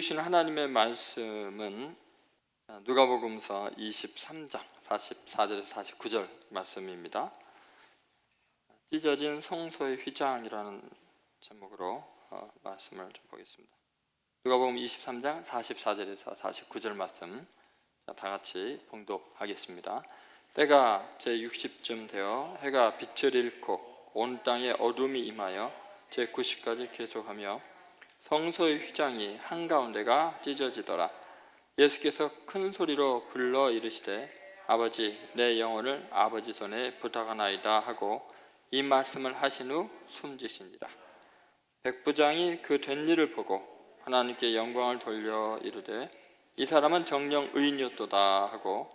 주신 하나님의 말씀은 누가복음서 23장 44절에서 49절 말씀입니다. 찢어진 성소의 휘장이라는 제목으로 말씀을 좀 보겠습니다. 누가복음 23장 44절에서 49절 말씀 다 같이 봉독하겠습니다. 때가 제60쯤 되어 해가 빛을 잃고 온 땅에 어둠이 임하여 제90까지 계속하며 성소의 휘장이 한가운데가 찢어지더라. 예수께서 큰 소리로 불러 이르시되 아버지 내 영혼을 아버지 손에 부탁하나이다 하고 이 말씀을 하신 후 숨지시니라. 백부장이 그 된 일을 보고 하나님께 영광을 돌려 이르되 이 사람은 정녕 의인이었도다 하고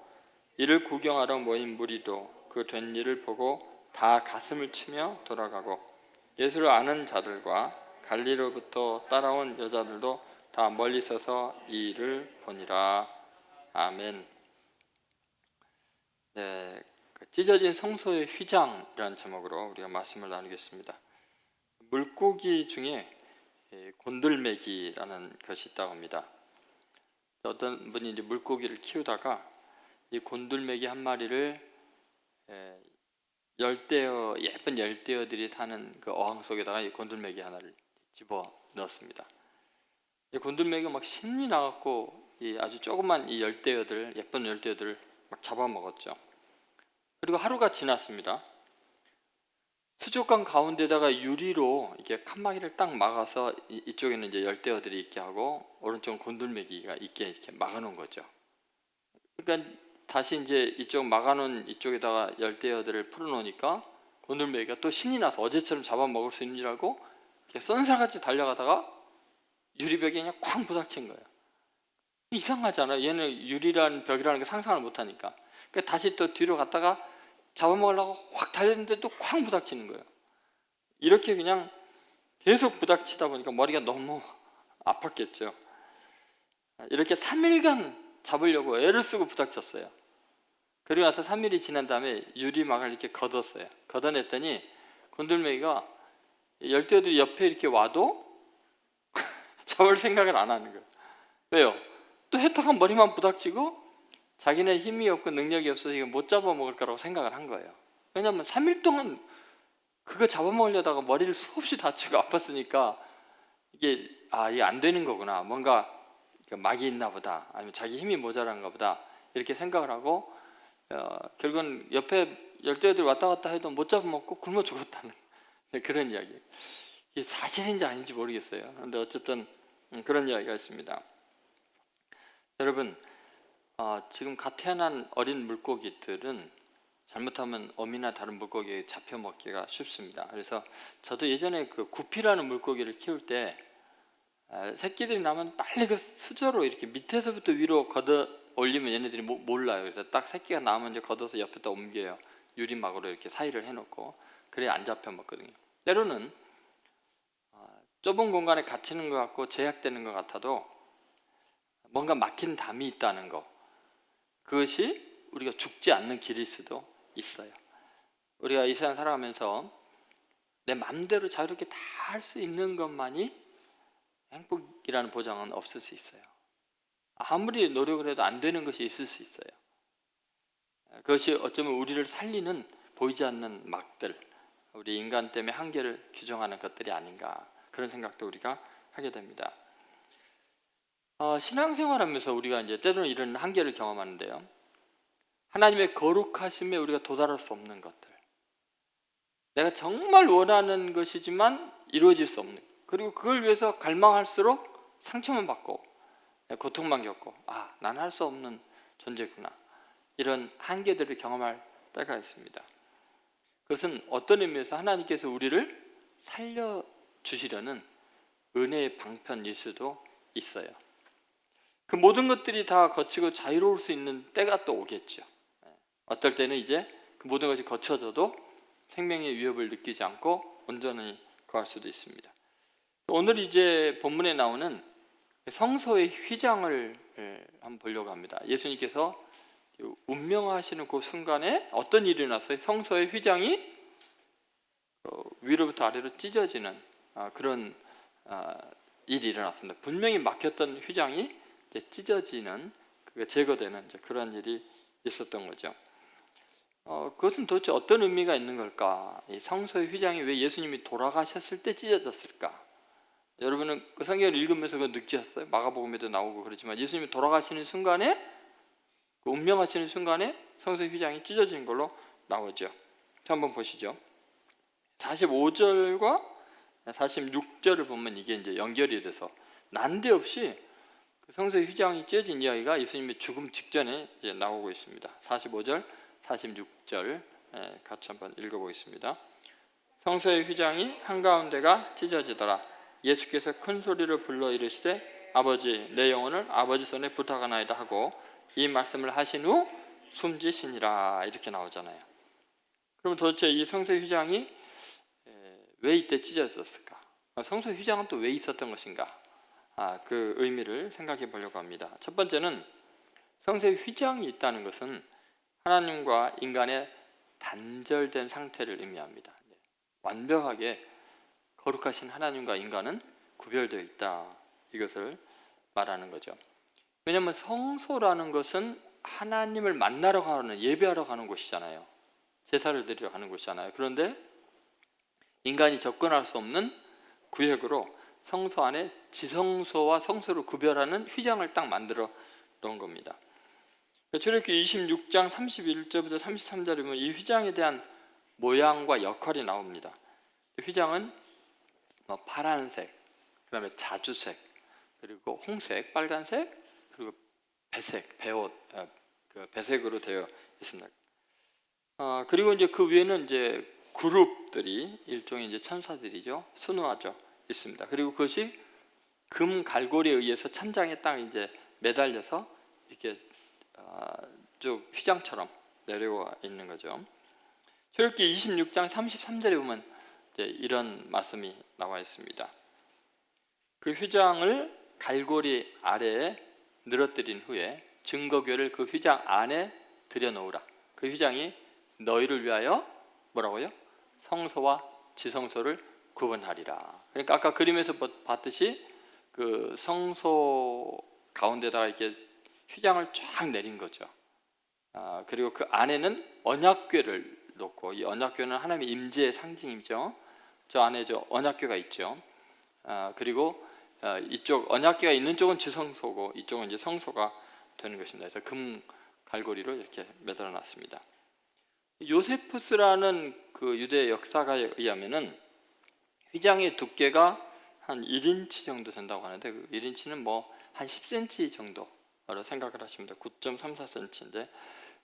이를 구경하러 모인 무리도 그 된 일을 보고 다 가슴을 치며 돌아가고 예수를 아는 자들과 갈리로부터 따라온 여자들도 다 멀리 서서 이 일을 보니라. 아멘. 네, 찢어진 성소의 휘장이라는 제목으로 우리가 말씀을 나누겠습니다. 물고기 중에 곤들메기라는 것이 있다고 합니다. 어떤 분이 이제 물고기를 키우다가 이 곤들메기 한 마리를 예쁜 열대어들이 사는 그 어항 속에다가 이 곤들메기 하나를 집어 넣었습니다. 이 곤들메기가 막 신이 나갖고 이 아주 조그만 이 열대어들, 예쁜 열대어들을 막 잡아먹었죠. 그리고 하루가 지났습니다. 수족관 가운데다가 유리로 이렇게 칸막이를 딱 막아서 이쪽에는 이제 열대어들이 있게 하고 오른쪽은 곤들메기가 있게 이렇게 막아놓은 거죠. 그러니까 다시 이제 이쪽 막아놓은 이쪽에다가 열대어들을 풀어놓으니까 곤들메기가 또 신이 나서 어제처럼 잡아먹을 수 있는 줄 알고 쏜살같이 달려가다가 유리벽에 그냥 쾅 부닥친 거예요. 이상하잖아요. 얘는 유리라는 벽이라는 게 상상을 못하니까. 그러니까 다시 또 뒤로 갔다가 잡아먹으려고 확 달렸는데 또 쾅 부닥치는 거예요. 이렇게 그냥 계속 부닥치다 보니까 머리가 너무 아팠겠죠. 이렇게 3일간 잡으려고 애를 쓰고 부닥쳤어요. 그리고 나서 3일이 지난 다음에 유리막을 이렇게 걷었어요. 걷어냈더니 곤들메기가 열대어들이 옆에 이렇게 와도 잡을 생각을 안 하는 거예요. 왜요? 또 해떡한 머리만 부닥치고 자기네 힘이 없고 능력이 없어서 이거 못 잡아먹을 거라고 생각을 한 거예요. 왜냐하면 3일 동안 그거 잡아먹으려다가 머리를 수없이 다치고 아팠으니까 이게 안 되는 거구나. 뭔가 막이 있나 보다. 아니면 자기 힘이 모자란가 보다. 이렇게 생각을 하고 결국은 옆에 열대어들이 왔다 갔다 해도 못 잡아먹고 굶어 죽었다는 그런 이야기. 이게 사실인지 아닌지 모르겠어요. 그런데 어쨌든 그런 이야기가 있습니다. 여러분, 지금 갓 태어난 어린 물고기들은 잘못하면 어미나 다른 물고기에 잡혀 먹기가 쉽습니다. 그래서 저도 예전에 그 구피라는 물고기를 키울 때 새끼들이 나면 빨리 그 수저로 이렇게 밑에서부터 위로 걷어 올리면 얘네들이 몰라요. 그래서 딱 새끼가 나오면 이제 걷어서 옆에다 옮겨요. 유리막으로 이렇게 사이를 해놓고 그래야 안 잡혀 먹거든요. 때로는 좁은 공간에 갇히는 것 같고 제약되는 것 같아도 뭔가 막힌 담이 있다는 거, 그것이 우리가 죽지 않는 길일 수도 있어요. 우리가 이 세상 살아가면서 내 마음대로 자유롭게 다 할 수 있는 것만이 행복이라는 보장은 없을 수 있어요. 아무리 노력을 해도 안 되는 것이 있을 수 있어요. 그것이 어쩌면 우리를 살리는 보이지 않는 막들, 우리 인간 때문에 한계를 규정하는 것들이 아닌가, 그런 생각도 우리가 하게 됩니다. 신앙생활하면서 우리가 이제 때로는 이런 한계를 경험하는데요. 하나님의 거룩하심에 우리가 도달할 수 없는 것들, 내가 정말 원하는 것이지만 이루어질 수 없는, 그리고 그걸 위해서 갈망할수록 상처만 받고 고통만 겪고 난 할 수 없는 존재구나, 이런 한계들을 경험할 때가 있습니다. 그것은 어떤 의미에서 하나님께서 우리를 살려주시려는 은혜의 방편일 수도 있어요. 그 모든 것들이 다 거치고 자유로울 수 있는 때가 또 오겠죠. 어떨 때는 이제 그 모든 것이 거쳐져도 생명의 위협을 느끼지 않고 온전히 거할 수도 있습니다. 오늘 이제 본문에 나오는 성소의 휘장을 한번 보려고 합니다. 예수님께서 운명하시는 그 순간에 어떤 일이 일어났어요? 성소의 휘장이 위로부터 아래로 찢어지는 그런 일이 일어났습니다. 분명히 막혔던 휘장이 이제 찢어지는, 그게 제거되는 이제 그런 일이 있었던 거죠. 그것은 도대체 어떤 의미가 있는 걸까? 이 성소의 휘장이 왜 예수님이 돌아가셨을 때 찢어졌을까? 여러분은 그 성경을 읽으면서 그거 느끼셨어요? 마가복음에도 나오고 그러지만 예수님이 돌아가시는 순간에, 그 운명하시는 순간에 성소의 휘장이 찢어진 걸로 나오죠. 자, 한번 보시죠. 45절과 46절을 보면 이게 이제 연결이 돼서 난데없이 그 성소의 휘장이 찢어진 이야기가 예수님의 죽음 직전에 이제 나오고 있습니다. 45절, 46절 같이 한번 읽어보겠습니다. 성소의 휘장이 한가운데가 찢어지더라. 예수께서 큰 소리로 불러 이르시되 아버지 내 영혼을 아버지 손에 부탁하나이다 하고 이 말씀을 하신 후 숨지시니라, 이렇게 나오잖아요. 그럼 도대체 이 성소의 휘장이 왜 이때 찢어졌을까? 성소의 휘장은 또 왜 있었던 것인가? 그 의미를 생각해 보려고 합니다. 첫 번째는 성소의 휘장이 있다는 것은 하나님과 인간의 단절된 상태를 의미합니다. 완벽하게 거룩하신 하나님과 인간은 구별되어 있다, 이것을 말하는 거죠. 왜냐하면 성소라는 것은 하나님을 만나러 가는, 예배하러 가는 곳이잖아요. 제사를 드리러 가는 곳이잖아요. 그런데 인간이 접근할 수 없는 구역으로 성소 안에 지성소와 성소를 구별하는 휘장을 딱 만들어 놓은 겁니다. 출애굽기 26장 31절부터 33절에 보면 이 휘장에 대한 모양과 역할이 나옵니다. 휘장은 파란색, 그 다음에 자주색, 그리고 홍색, 빨간색, 그리고 배색, 배옷, 배색으로 되어 있습니다. 그리고 이제 그 위에는 이제 그룹들이, 일종의 이제 천사들이죠, 순화져 있습니다. 그리고 그것이 금 갈고리에 의해서 천장에 딱 이제 매달려서 이렇게 쭉 휘장처럼 내려와 있는 거죠. 출애굽기 26장 33절에 보면 이제 이런 말씀이 나와 있습니다. 그 휘장을 갈고리 아래에 늘어뜨린 후에 증거궤를 그 휘장 안에 들여놓으라. 그 휘장이 너희를 위하여 뭐라고요? 성소와 지성소를 구분하리라. 그러니까 아까 그림에서 봤듯이 그 성소 가운데다가 이렇게 휘장을 쫙 내린 거죠. 그리고 그 안에는 언약궤를 놓고, 이 언약궤는 하나님의 임재의 상징이죠. 저 안에 저 언약궤가 있죠. 그리고 이쪽 언약궤가 있는 쪽은 지성소고 이쪽은 이제 성소가 되는 것입니다. 그래서 금 갈고리로 이렇게 매달아 놨습니다. 요세푸스라는 그 유대 역사가에 의하면은 휘장의 두께가 한 1인치 정도 된다고 하는데, 그 1인치는 뭐 한 10cm 정도로 생각을 하시면 돼요. 9.34cm인데,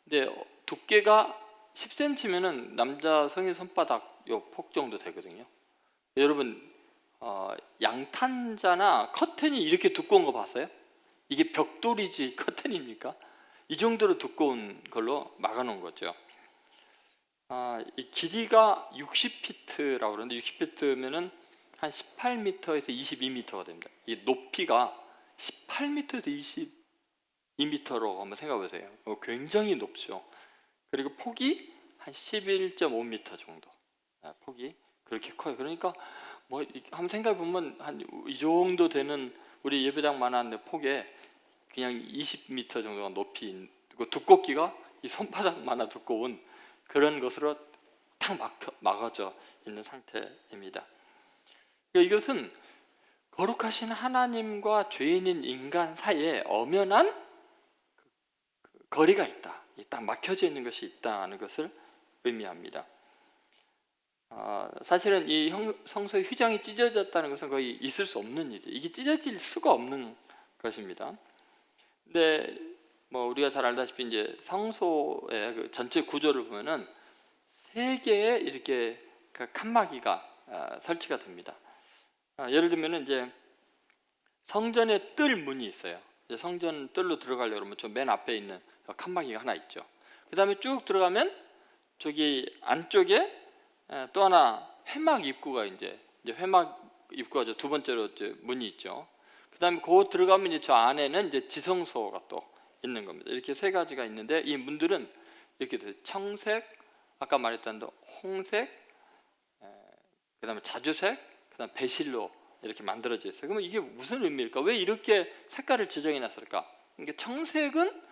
근데 두께가 10cm면은 남자 성인 손바닥 요 폭 정도 되거든요. 여러분 양탄자나 커튼이 이렇게 두꺼운 거 봤어요? 이게 벽돌이지 커튼입니까? 이 정도로 두꺼운 걸로 막아놓은 거죠. 이 길이가 60피트라고 그러는데 60피트면은 한 18m에서 22m가 됩니다. 이 높이가 18m에서 22m로 한번 생각해 보세요. 굉장히 높죠. 그리고 폭이 한 11.5m 정도. 폭이 그렇게 커요. 그러니까 뭐 한번 생각해 보면 한 이 정도 되는 우리 예배당만한 폭에 그냥 20m 정도가 높이, 두껍기가 이 손바닥만한 두꺼운 그런 것으로 탁 막아져 있는 상태입니다. 이것은 거룩하신 하나님과 죄인인 인간 사이에 엄연한 거리가 있다, 딱 막혀져 있는 것이 있다는 것을 의미합니다. 사실은 이 성소의 휘장이 찢어졌다는 것은 거의 있을 수 없는 일이에요. 이게 찢어질 수가 없는 것입니다. 근데 뭐 우리가 잘 알다시피 이제 성소의 그 전체 구조를 보면은 3개의 이렇게 그 칸막이가 설치가 됩니다. 예를 들면은 이제 성전의 뜰 문이 있어요. 이제 성전 뜰로 들어가려고 그러면 저 맨 앞에 있는 칸막이가 하나 있죠. 그 다음에 쭉 들어가면 저기 안쪽에 또 하나 회막 입구가 이제 회막 입구가 두 번째로 이제 문이 있죠. 그 다음에 그 들어가면 이제 저 안에는 이제 지성소가 또 있는 겁니다. 이렇게 3가지가 있는데 이 문들은 이렇게 돼요. 청색, 아까 말했던 홍색, 그 다음에 자주색, 그 다음에 배실로 이렇게 만들어져 있어요. 그러면 이게 무슨 의미일까? 왜 이렇게 색깔을 지정해 놨을까? 그러니까 청색은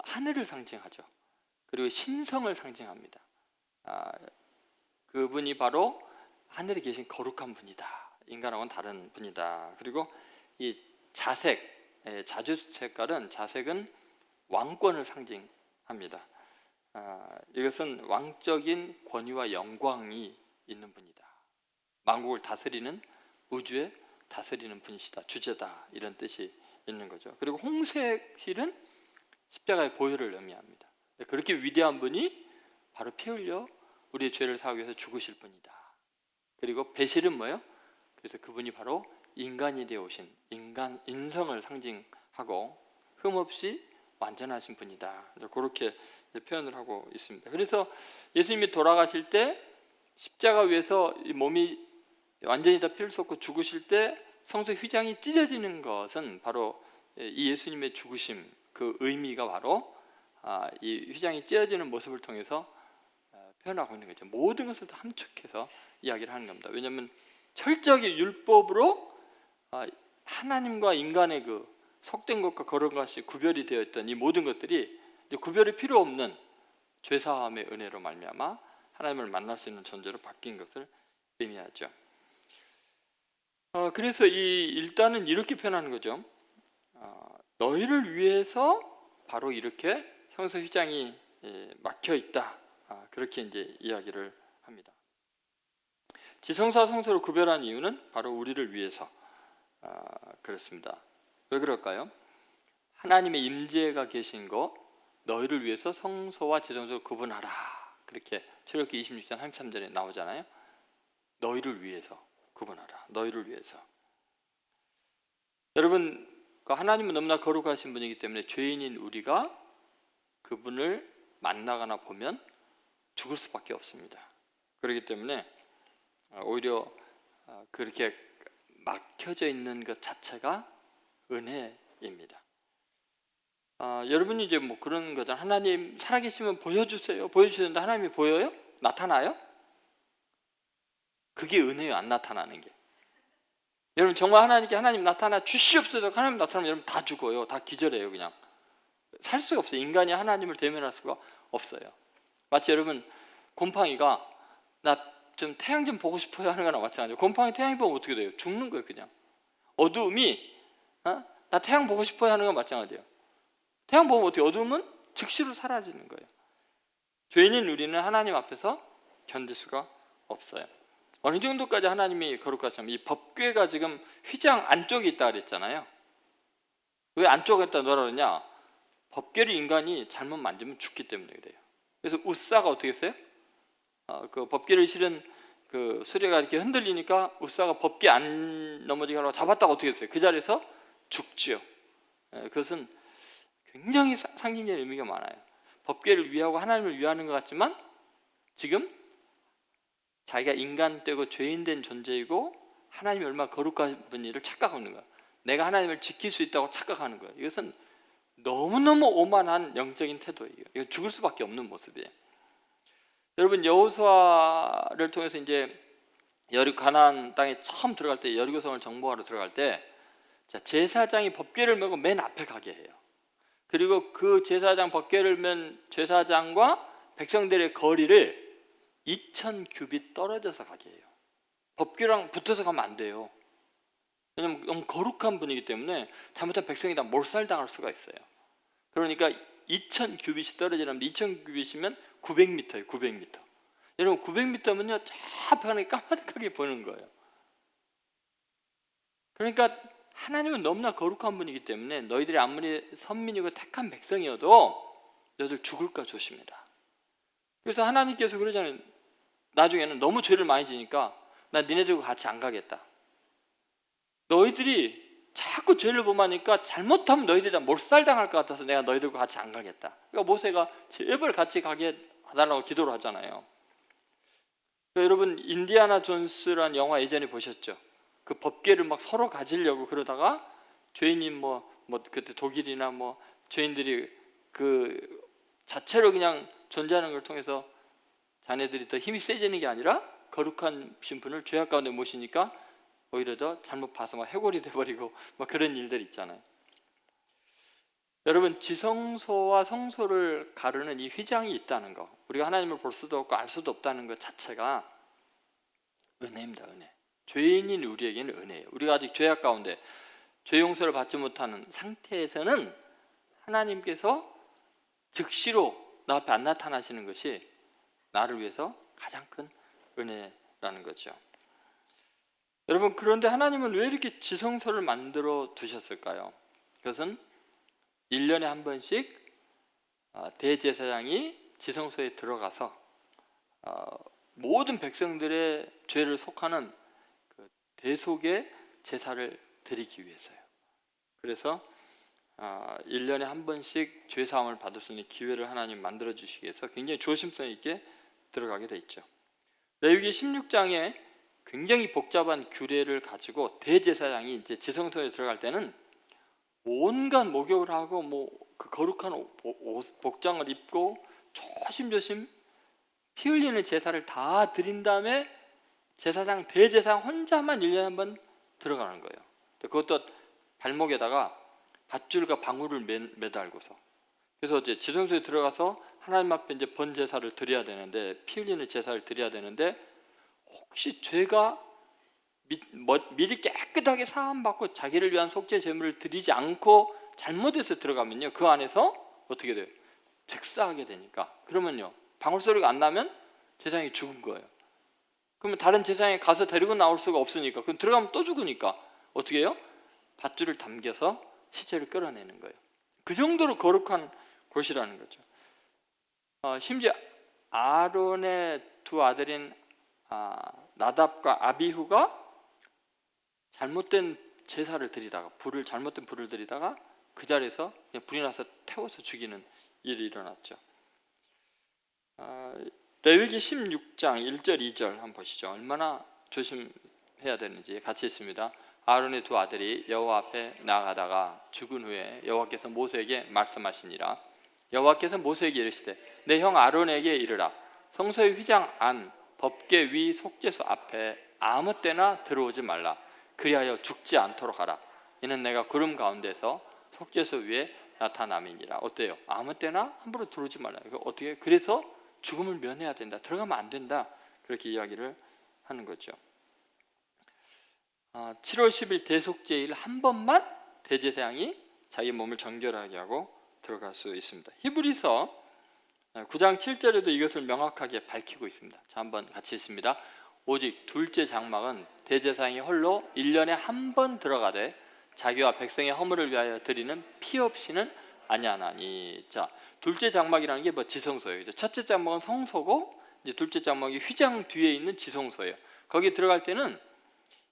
하늘을 상징하죠. 그리고 신성을 상징합니다. 그분이 바로 하늘에 계신 거룩한 분이다. 인간하고는 다른 분이다. 그리고 이 자색, 자주 색깔은 자색은 왕권을 상징합니다. 이것은 왕적인 권위와 영광이 있는 분이다. 만국을 다스리는, 우주에 다스리는 분이시다. 주제다. 이런 뜻이 있는 거죠. 그리고 홍색 실은 십자가의 보혈을 의미합니다. 그렇게 위대한 분이 바로 피 흘려 우리의 죄를 사하기 위해서 죽으실 분이다. 그리고 배실은 뭐예요? 그래서 그분이 바로 인간이 되어 오신 인성을 상징하고 흠없이 완전하신 분이다. 그렇게 표현을 하고 있습니다. 그래서 예수님이 돌아가실 때 십자가 위에서 이 몸이 완전히 다 피를 쏟고 죽으실 때 성소 휘장이 찢어지는 것은 바로 이 예수님의 죽으심, 그 의미가 바로 이 휘장이 찢어지는 모습을 통해서 표현하고 있는 거죠. 모든 것을 다 함축해서 이야기를 하는 겁니다. 왜냐하면 철저하게 율법으로 하나님과 인간의 그 속된 것과 거룩한 것이 구별이 되어 있던 이 모든 것들이 구별이 필요 없는 죄사함의 은혜로 말미암아 하나님을 만날 수 있는 존재로 바뀐 것을 의미하죠. 그래서 일단은 이렇게 표현하는 거죠. 너희를 위해서 바로 이렇게 성소 휘장이 막혀 있다. 그렇게 이제 이야기를 합니다. 지성소와 성소를 구별한 이유는 바로 우리를 위해서 그렇습니다. 왜 그럴까요? 하나님의 임재가 계신 거 너희를 위해서 성소와 지성소를 구분하라. 그렇게 출애굽기 26장 33절에 나오잖아요. 너희를 위해서 구분하라. 너희를 위해서. 여러분, 하나님은 너무나 거룩하신 분이기 때문에 죄인인 우리가 그분을 만나거나 보면 죽을 수밖에 없습니다. 그렇기 때문에 오히려 그렇게 막혀져 있는 것 자체가 은혜입니다. 여러분이 이제 뭐 그런 거잖아요. 하나님 살아계시면 보여주세요. 보여주시는데 하나님이 보여요? 나타나요? 그게 은혜예요. 안 나타나는 게. 여러분 정말 하나님께 하나님 나타나 주시옵소서. 하나님 나타나면 여러분 다 죽어요. 다 기절해요. 그냥 살 수가 없어요. 인간이 하나님을 대면할 수가 없어요. 마치 여러분 곰팡이가 나 좀 태양 좀 보고 싶어요 하는 거나 마찬가지예요. 곰팡이 태양 보면 어떻게 돼요? 죽는 거예요. 그냥 어두움이 나 태양 보고 싶어요 하는 건 마찬가지예요. 태양 보면 어떻게 어두움은 즉시로 사라지는 거예요. 죄인인 우리는 하나님 앞에서 견딜 수가 없어요. 어느 정도까지 하나님이 거룩하시면 이 법궤가 지금 휘장 안쪽에 있다 그랬잖아요. 왜 안쪽에다 넣으라 그러냐? 법궤를 인간이 잘못 만지면 죽기 때문에 그래요. 그래서 웃사가 어떻게 했어요? 그 법궤를 실은 그 수레가 이렇게 흔들리니까 웃사가 법궤 안 넘어지게 하려고 잡았다가 어떻게 했어요? 그 자리에서 죽지요. 그것은 굉장히 상징적인 의미가 많아요. 법궤를 위하고 하나님을 위하는 것 같지만 지금 자기가 인간되고 죄인된 존재이고 하나님이 얼마나 거룩한 분이를 착각하는 거예요. 내가 하나님을 지킬 수 있다고 착각하는 거예요. 이것은 너무너무 오만한 영적인 태도예요. 이거 죽을 수밖에 없는 모습이에요. 여러분 여호수아를 통해서 이제 가나안 땅에 처음 들어갈 때 여리고성을 정복하러 들어갈 때 제사장이 법궤를 메고 맨 앞에 가게 해요. 그리고 그 제사장 법궤를 맨 제사장과 백성들의 거리를 2000규빗 떨어져서 가게 해요. 법궤랑 붙어서 가면 안 돼요. 왜냐하면 너무 거룩한 분이기 때문에 잘못한 백성이 다 몰살당할 수가 있어요. 그러니까 2000규빗이 떨어지려면 2000규빗이면 900m예요. 900m. 여러분 900m면요 저 앞에 까마득하게 보이는 거예요. 그러니까 하나님은 너무나 거룩한 분이기 때문에 너희들이 아무리 선민이고 택한 백성이어도 너희들 죽을까 조심해라. 그래서 하나님께서 그러잖아요. 나중에는 너무 죄를 많이 지니까 나 니네들과 같이 안 가겠다. 너희들이 자꾸 죄를 범하니까 잘못하면 너희들이 다 몰살당할 것 같아서 내가 너희들과 같이 안 가겠다. 그러니까 모세가 제발 같이 가게 해달라고 기도를 하잖아요. 그러니까 여러분 인디아나 존스라는 영화 예전에 보셨죠? 그 법궤를 막 서로 가지려고 그러다가 죄인이 뭐 그때 독일이나 뭐 죄인들이 그 자체로 그냥 존재하는 걸 통해서 자네들이 더 힘이 세지는 게 아니라 거룩한 신분을 죄악 가운데 모시니까 오히려 더 잘못 봐서 막 해골이 돼버리고 막 그런 일들 있잖아요. 여러분, 지성소와 성소를 가르는 이 휘장이 있다는 거, 우리가 하나님을 볼 수도 없고 알 수도 없다는 것 자체가 은혜입니다. 은혜. 죄인인 우리에게는 은혜예요. 우리가 아직 죄악 가운데 죄 용서를 받지 못하는 상태에서는 하나님께서 즉시로 나 앞에 안 나타나시는 것이 나를 위해서 가장 큰 은혜라는 거죠. 여러분, 그런데 하나님은 왜 이렇게 지성소를 만들어 두셨을까요? 그것은 1년에 한 번씩 대제사장이 지성소에 들어가서 모든 백성들의 죄를 속하는 그 대속의 제사를 드리기 위해서요. 그래서 1년에 한 번씩 죄사함을 받을 수 있는 기회를 하나님 만들어 주시기 위해서 굉장히 조심성 있게 들어가게 돼 있죠. 레위기 16장에 굉장히 복잡한 규례를 가지고 대제사장이 이제 지성소에 들어갈 때는 온갖 목욕을 하고 그 거룩한 복장을 입고 조심조심 피 흘리는 제사를 다 드린 다음에 제사장 대제사장 혼자만 1년에 한 번 들어가는 거예요. 그것도 발목에다가 밧줄과 방울을 매달고서. 그래서 이제 지성소에 들어가서 하나님 앞에 이제 번 제사를 드려야 되는데, 피 흘리는 제사를 드려야 되는데, 혹시 죄가 미리 깨끗하게 사함받고 자기를 위한 속죄 제물을 드리지 않고 잘못해서 들어가면요, 그 안에서 어떻게 돼요? 즉사하게 되니까. 그러면요, 방울 소리가 안 나면 제사장이 죽은 거예요. 그러면 다른 제사장이 가서 데리고 나올 수가 없으니까, 그럼 들어가면 또 죽으니까 어떻게 해요? 밧줄을 당겨서 시체를 끌어내는 거예요. 그 정도로 거룩한 곳이라는 거죠. 심지어 아론의 두 아들인 나답과 아비후가 잘못된 제사를 드리다가 잘못된 불을 드리다가 그 자리에서 그냥 불이 나서 태워서 죽이는 일이 일어났죠. 레위기 16장 1절 2절 한번 보시죠. 얼마나 조심해야 되는지 같이 있습니다. 아론의 두 아들이 여호와 앞에 나아가다가 죽은 후에 여호와께서 모세에게 말씀하시니라. 여호와께서 모세에게 이르시되 내 형 아론에게 이르라. 성소의 휘장 안 법궤 위 속죄소 앞에 아무 때나 들어오지 말라. 그리하여 죽지 않도록 하라. 이는 내가 구름 가운데서 속죄소 위에 나타남이니라. 어때요? 아무 때나 함부로 들어오지 말라. 어떻게? 그래서 죽음을 면해야 된다. 들어가면 안 된다. 그렇게 이야기를 하는 거죠. 7월 10일 대속죄일 한 번만 대제사장이 자기 몸을 정결하게 하고 들어갈 수 있습니다. 히브리서 9장 7절에도 이것을 명확하게 밝히고 있습니다. 자, 한번 같이 읽습니다. 오직 둘째 장막은 대제사장이 홀로 1년에 한 번 들어가되 자기와 백성의 허물을 위하여 드리는 피 없이는 아니하나니. 자, 둘째 장막이라는 게 지성소예요. 첫째 장막은 성소고, 이제 둘째 장막이 휘장 뒤에 있는 지성소예요. 거기 들어갈 때는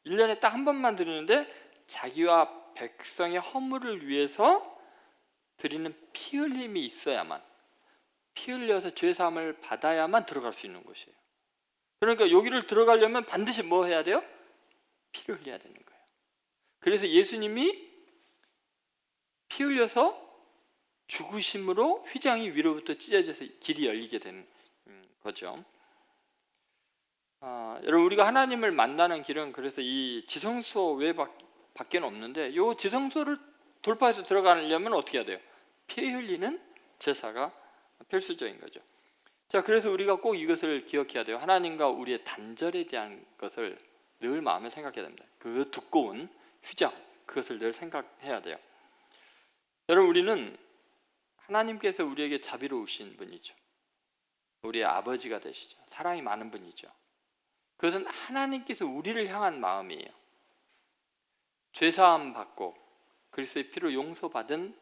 1년에 딱 한 번만 드리는데 자기와 백성의 허물을 위해서 드리는 피 흘림이 있어야만, 피 흘려서 죄사함을 받아야만 들어갈 수 있는 곳이에요. 그러니까 여기를 들어가려면 반드시 뭐 해야 돼요? 피를 흘려야 되는 거예요. 그래서 예수님이 피 흘려서 죽으심으로 휘장이 위로부터 찢어져서 길이 열리게 되는 거죠. 여러분, 우리가 하나님을 만나는 길은 그래서 이 지성소 외밖에는 없는데, 이 지성소를 돌파해서 들어가려면 어떻게 해야 돼요? 피 흘리는 제사가 필수적인 거죠. 자, 그래서 우리가 꼭 이것을 기억해야 돼요. 하나님과 우리의 단절에 대한 것을 늘 마음에 생각해야 됩니다. 그 두꺼운 휘장, 그것을 늘 생각해야 돼요. 여러분, 우리는 하나님께서 우리에게 자비로우신 분이죠. 우리의 아버지가 되시죠. 사랑이 많은 분이죠. 그것은 하나님께서 우리를 향한 마음이에요. 죄사함 받고 그리스도의 피로 용서받은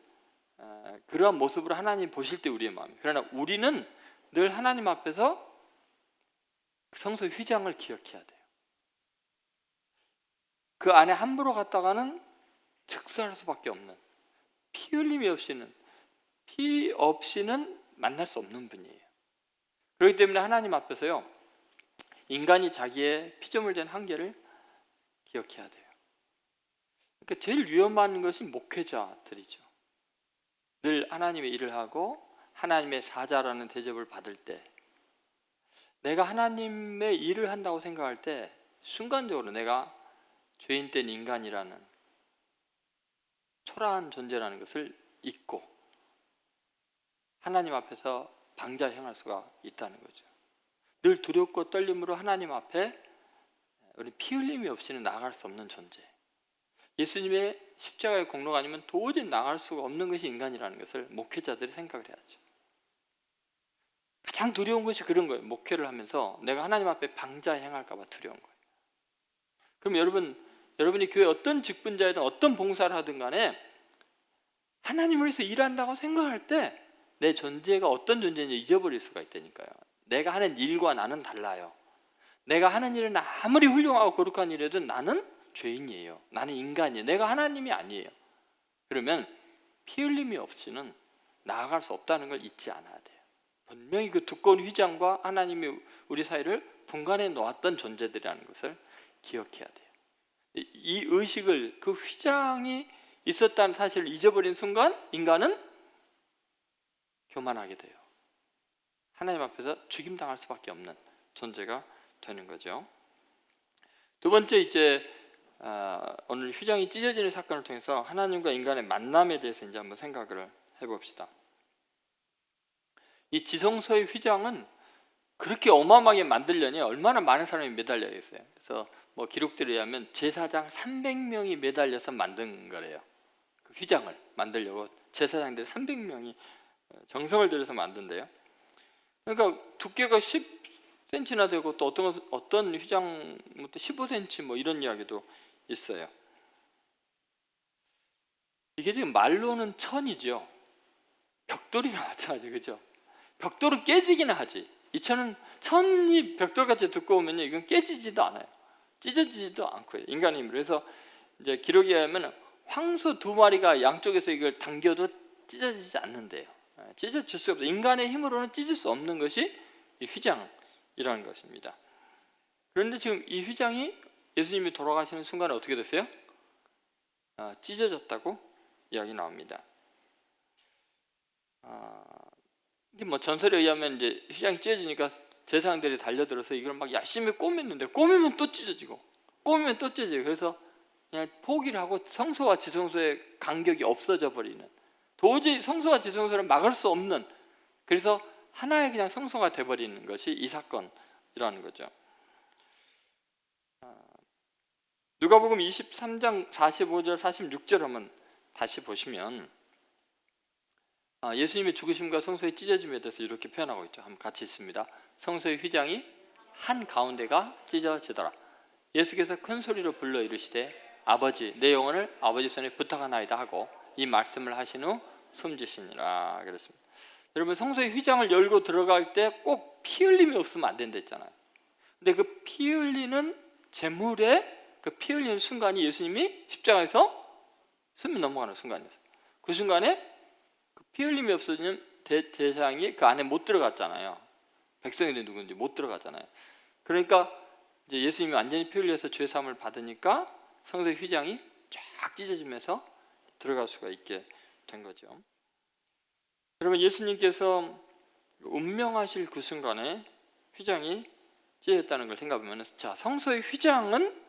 그러한 모습으로 하나님 보실 때 우리의 마음이에요. 그러나 우리는 늘 하나님 앞에서 성소의 휘장을 기억해야 돼요. 그 안에 함부로 갔다가는 즉사할 수밖에 없는, 피 흘림이 없이는, 피 없이는 만날 수 없는 분이에요. 그렇기 때문에 하나님 앞에서요, 인간이 자기의 피조물된 한계를 기억해야 돼요. 그러니까 제일 위험한 것이 목회자들이죠. 늘 하나님의 일을 하고 하나님의 사자라는 대접을 받을 때, 내가 하나님의 일을 한다고 생각할 때 순간적으로 내가 죄인된 인간이라는 초라한 존재라는 것을 잊고 하나님 앞에서 방자 행할 수가 있다는 거죠. 늘 두렵고 떨림으로 하나님 앞에 우리 피 흘림이 없이는 나아갈 수 없는 존재. 예수님의 십자가의 공로가 아니면 도저히 나아갈 수가 없는 것이 인간이라는 것을 목회자들이 생각을 해야죠. 가장 두려운 것이 그런 거예요. 목회를 하면서 내가 하나님 앞에 방자 행할까 봐 두려운 거예요. 그럼 여러분이 교회 어떤 직분자이든 어떤 봉사를 하든 간에 하나님을 위해서 일한다고 생각할 때 내 존재가 어떤 존재인지 잊어버릴 수가 있다니까요. 내가 하는 일과 나는 달라요. 내가 하는 일은 아무리 훌륭하고 거룩한 일에도 나는 죄인이에요. 나는 인간이에요. 내가 하나님이 아니에요. 그러면 피 흘림이 없이는 나아갈 수 없다는 걸 잊지 않아야 돼요. 분명히 그 두꺼운 휘장과 하나님이 우리 사이를 분간해 놓았던 존재들이라는 것을 기억해야 돼요. 이 의식을, 그 휘장이 있었다는 사실을 잊어버린 순간 인간은 교만하게 돼요. 하나님 앞에서 죽임당할 수밖에 없는 존재가 되는 거죠. 두 번째, 이제 오늘 휘장이 찢어지는 사건을 통해서 하나님과 인간의 만남에 대해서 이제 한번 생각을 해봅시다. 이 지성소의 휘장은 그렇게 어마어마하게 만들려니 얼마나 많은 사람이 매달려 있어요. 그래서 뭐 기록들에 의하면 제사장 300명이 매달려서 만든 거래요. 그 휘장을 만들려고 제사장들 300명이 정성을 들여서 만든대요. 그러니까 두께가 10cm나 되고 또 어떤 휘장부터 15cm 뭐 이런 이야기도 있어요. 이게 지금 말로는 천이죠. 벽돌이나 마찬가지, 그죠? 벽돌은 깨지기는 하지. 이 천이 벽돌같이 두꺼우면 이건 깨지지도 않아요. 찢어지지도 않고요. 인간의 힘으로. 그래서 이제 기록에 의하면 황소 2마리가 양쪽에서 이걸 당겨도 찢어지지 않는데요. 찢어질 수 없어요. 인간의 힘으로는 찢을 수 없는 것이 이 휘장이라는 것입니다. 그런데 지금 이 휘장이 예수님이 돌아가시는 순간에 어떻게 됐어요? 찢어졌다고 이야기 나옵니다. 뭐 전설에 의하면 이제 휘장이 찢어지니까 제사장들이 달려들어서 이걸 막 열심히 꼬맸는데 꼬매면 또 찢어지고 꼬매면 또 찢어지고 그래서 그냥 포기를 하고 성소와 지성소의 간격이 없어져 버리는, 도저히 성소와 지성소를 막을 수 없는, 그래서 하나의 그냥 성소가 돼버리는 것이 이 사건이라는 거죠. 누가복음 23장 45절 46절 한번 다시 보시면 예수님의 죽으심과 성소의 찢어짐에 대해서 이렇게 표현하고 있죠. 한번 같이 읽습니다. 성소의 휘장이 한 가운데가 찢어지더라. 예수께서 큰 소리로 불러 이르시되 아버지 내 영혼을 아버지 손에 부탁하나이다 하고 이 말씀을 하신 후 숨지시니라 그랬습니다. 여러분, 성소의 휘장을 열고 들어갈 때 꼭 피 흘림이 없으면 안 된다 했잖아요. 근데 그 피 흘리는 제물에 그 피 흘리는 순간이 예수님이 십자가에서 숨이 넘어가는 순간이었어요. 그 순간에 그 피 흘림이 없어지는 대상이 그 안에 못 들어갔잖아요. 백성인데 누군지 못 들어갔잖아요. 그러니까 이제 예수님이 완전히 피 흘려서 죄 사함을 받으니까 성소의 휘장이 쫙 찢어지면서 들어갈 수가 있게 된 거죠. 여러분, 예수님께서 운명하실 그 순간에 휘장이 찢어졌다는 걸 생각하면, 자, 성소의 휘장은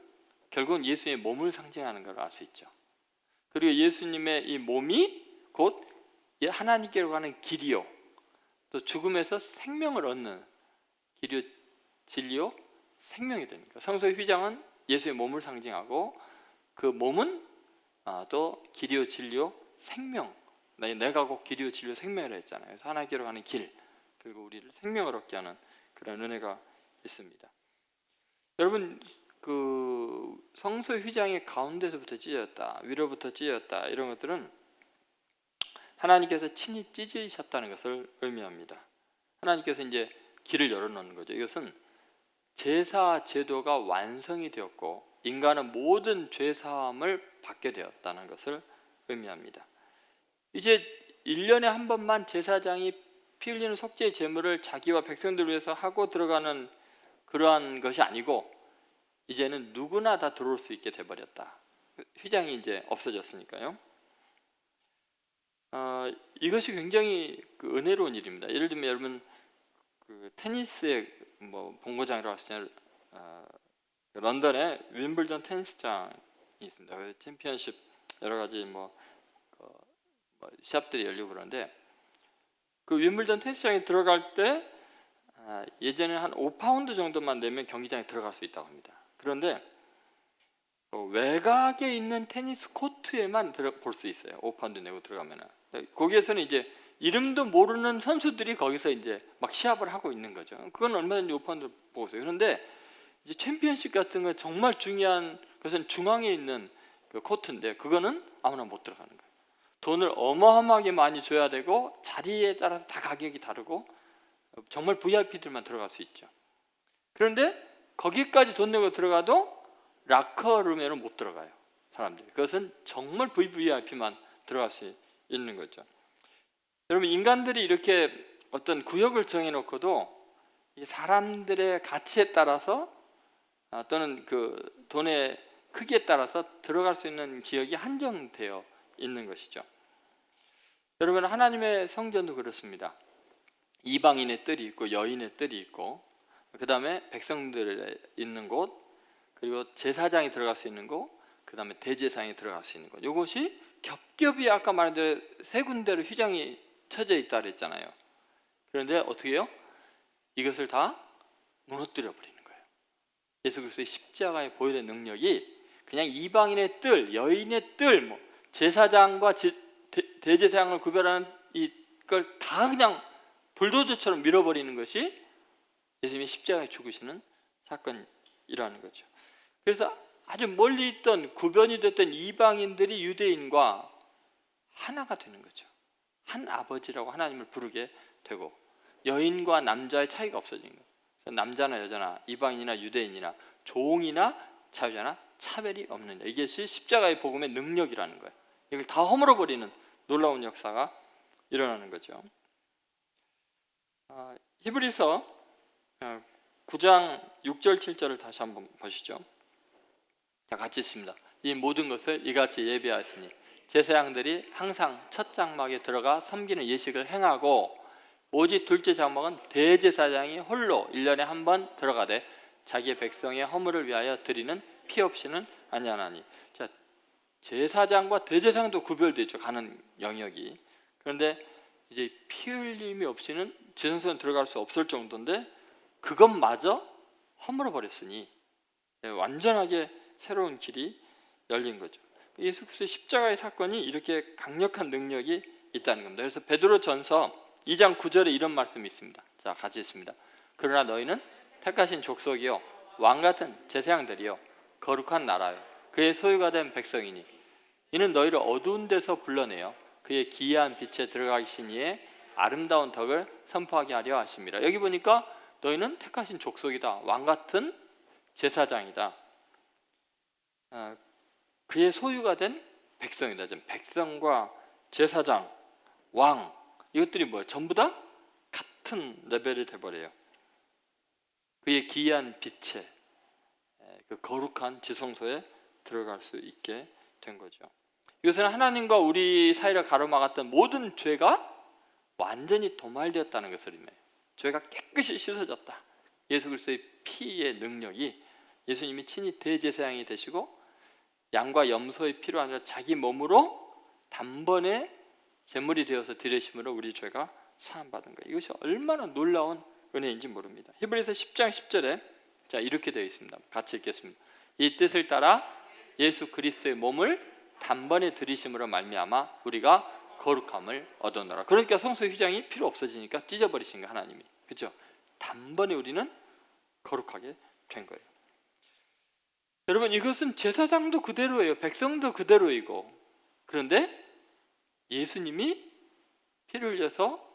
결국은 예수의 몸을 상징하는 걸 알 수 있죠. 그리고 예수님의 이 몸이 곧 하나님께로 가는 길이요, 또 죽음에서 생명을 얻는 길이요, 진리요, 생명이 됩니다. 성소의 휘장은 예수의 몸을 상징하고 그 몸은 또 길이요, 진리요, 생명, 내가 곧 길이요, 진리요, 생명이라 했잖아요. 그래서 하나님께로 가는 길, 그리고 우리를 생명을 얻게 하는 그런 은혜가 있습니다. 여러분, 그 성소의 휘장이 가운데서부터 찢어졌다, 위로부터 찢어졌다, 이런 것들은 하나님께서 친히 찢으셨다는 것을 의미합니다. 하나님께서 이제 길을 열어놓는 거죠. 이것은 제사 제도가 완성이 되었고 인간은 모든 죄 사함을 받게 되었다는 것을 의미합니다. 이제 1년에 한 번만 제사장이 피 흘리는 속죄의 제물을 자기와 백성들을 위해서 하고 들어가는 그러한 것이 아니고 이제는 누구나 다 들어올 수 있게 돼버렸다. 휘장이 이제 없어졌으니까요. 이것이 굉장히 그 은혜로운 일입니다. 예를 들면 여러분 그 테니스의 뭐 본고장이라고 하시잖아요. 런던에 윈블던 테니스장이 있습니다. 그 챔피언십 여러 가지 시합들이 열리고 그러는데 그 윈블던 테니스장에 들어갈 때 예전에는 한 5파운드 정도만 내면 경기장에 들어갈 수 있다고 합니다. 그런데 외곽에 있는 테니스 코트에만 볼 수 있어요. 5파운드 내고 들어가면은. 거기에서는 이제 이름도 모르는 선수들이 거기서 이제 막 시합을 하고 있는 거죠. 그건 얼마든지 5파운드 보고 있어요. 그런데 이제 챔피언십 같은 거 정말 중요한 것은 중앙에 있는 그 코트인데 그거는 아무나 못 들어가는 거예요. 돈을 어마어마하게 많이 줘야 되고 자리에 따라서 다 가격이 다르고 정말 VIP들만 들어갈 수 있죠. 그런데 거기까지 돈 내고 들어가도 라커룸에는 못 들어가요. 사람들이. 그것은 정말 VVIP만 들어갈 수 있는 거죠. 여러분, 인간들이 이렇게 어떤 구역을 정해놓고도 사람들의 가치에 따라서 또는 그 돈의 크기에 따라서 들어갈 수 있는 지역이 한정되어 있는 것이죠. 여러분, 하나님의 성전도 그렇습니다. 이방인의 뜰이 있고 여인의 뜰이 있고 그 다음에 백성들의 있는 곳, 그리고 제사장이 들어갈 수 있는 곳, 그 다음에 대제사장이 들어갈 수 있는 곳. 이것이 겹겹이 아까 말한 대로 세 군데로 휘장이 쳐져 있다 그랬잖아요. 그런데 어떻게 해요? 이것을 다 무너뜨려 버리는 거예요. 예수 그리스도의 십자가의 보혈의 능력이 그냥 이방인의 뜰, 여인의 뜰, 제사장과 대제사장을 구별하는 이걸 다 그냥 불도저처럼 밀어버리는 것이 예수님이 십자가에 죽으시는 사건이라는 거죠. 그래서 아주 멀리 있던 구변이 됐던 이방인들이 유대인과 하나가 되는 거죠. 한 아버지라고 하나님을 부르게 되고 여인과 남자의 차이가 없어진 거예요. 남자나 여자나 이방인이나 유대인이나 종이나 자유자나 차별이 없는 이것이 십자가의 복음의 능력이라는 거예요. 이걸 다 허물어버리는 놀라운 역사가 일어나는 거죠. 히브리서 9장 6절 7절을 다시 한번 보시죠. 자, 같이 있습니다. 이 모든 것을 이같이 예비하였으니 제사장들이 항상 첫 장막에 들어가 섬기는 예식을 행하고 오직 둘째 장막은 대제사장이 홀로 1년에 한 번 들어가되 자기의 백성의 허물을 위하여 드리는 피 없이는 아니하나니. 자, 제사장과 대제사장도 구별되어 있죠. 가는 영역이. 그런데 이제 피 흘림이 없이는 지성소에 들어갈 수 없을 정도인데 그것마저 허물어 버렸으니 완전하게 새로운 길이 열린 거죠. 예수 그리스도의 십자가의 사건이 이렇게 강력한 능력이 있다는 겁니다. 그래서 베드로전서 2장 9절에 이런 말씀이 있습니다. 자, 같이 있습니다. 그러나 너희는 택하신 족속이요 왕같은 제사장들이요 거룩한 나라요 그의 소유가 된 백성이니 이는 너희를 어두운 데서 불러내어 그의 기이한 빛에 들어가신 이의 아름다운 덕을 선포하게 하려 하십니다. 여기 보니까 너희는 택하신 족속이다. 왕같은 제사장이다. 그의 소유가 된 백성이다. 백성과 제사장, 왕 이것들이 뭐예요? 전부 다 같은 레벨이 돼버려요. 그의 기이한 빛에 그 거룩한 지성소에 들어갈 수 있게 된 거죠. 이것은 하나님과 우리 사이를 가로막았던 모든 죄가 완전히 도말되었다는 것을 의미해요. 죄가 깨끗이 씻어졌다. 예수 그리스도의 피의 능력이 예수님이 친히 대제사장이 되시고 양과 염소의 피로 아니라 자기 몸으로 단번에 제물이 되어서 드리심으로 우리 죄가 사함받은 거예요. 이것이 얼마나 놀라운 은혜인지 모릅니다. 히브리서 10장 10절에 자 이렇게 되어 있습니다. 같이 읽겠습니다. 이 뜻을 따라 예수 그리스도의 몸을 단번에 드리심으로 말미암아 우리가 거룩함을 얻어노라. 그러니까 성소 휘장이 필요 없어지니까 찢어버리신 거예요. 하나님이. 그렇죠? 단번에 우리는 거룩하게 된 거예요. 여러분, 이것은 제사장도 그대로예요. 백성도 그대로이고, 그런데 예수님이 피를 흘려서